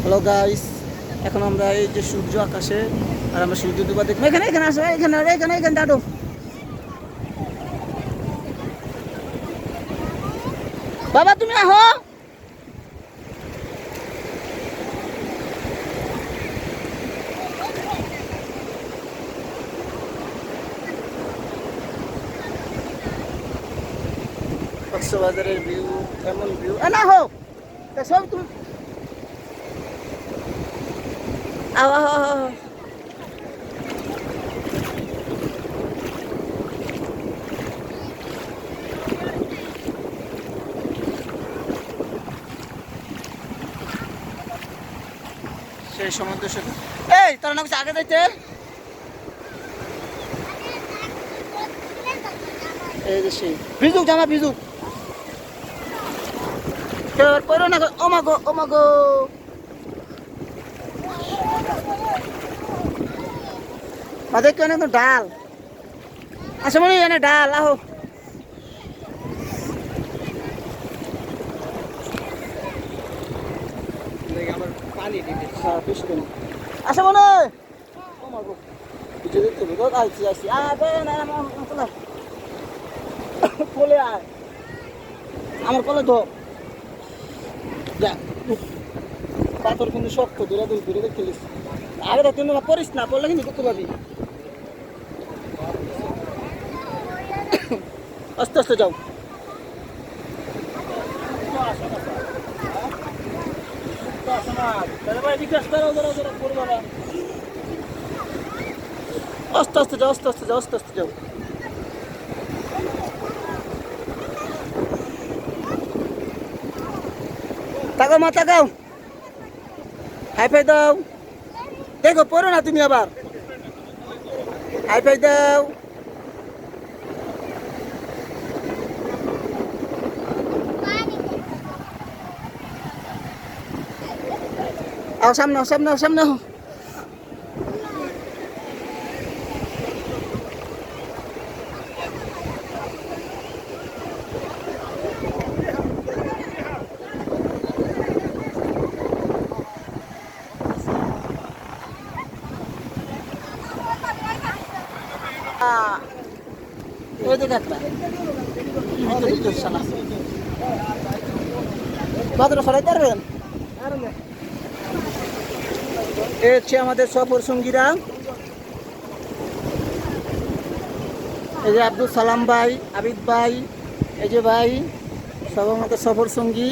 Hello guys, এখন আমরা এই যে সূর্য আকাশে, আর আমরা সূর্য ডুবা দেখবো। এখানে এখানে আসো, এখানে এখানে এখানে দাঁড়ো। বাবা তুমি আহো। কক্সবাজারের ভিউ, কেমন ভিউ? না হো সব তুমি আহ সেই সমুদ্র সৈকত। এই তোর না কিছু আগে যাইতে। এই যে সেই ভিজুক জামা ভিজুক পড়ো না। ওমাগো ওমাগো মাঝে কেন তো ডাল আসে মনে এনে ডাল আহো। আসে মনে কোলে আয়, আমার কোলে ধর। পাথর কিন্তু শক্ত, দূরে দূরে দূরে দেখতে আগে তো তুমি পড়িস না, পড়লে কিন্তু করতে পারবি। আস্তে আস্তে যাও। আস্তে আস্তে যাও, আস্তে আস্তে যাও, আস্তে আস্তে যাও। তাকাও মা তাকাও, হাই ফাই দাও। দেখো পড়ো না তুমি আবার, হাই ফাই দাও। आओ सामने सामने सामने हो। ये देखा बादर सराई पारবেন। এই হচ্ছে আমাদের সফর সঙ্গীরা, এই যে আব্দুল সালাম ভাই, আবিদ ভাই, এই যে ভাই সব আমাদের সফর সঙ্গী।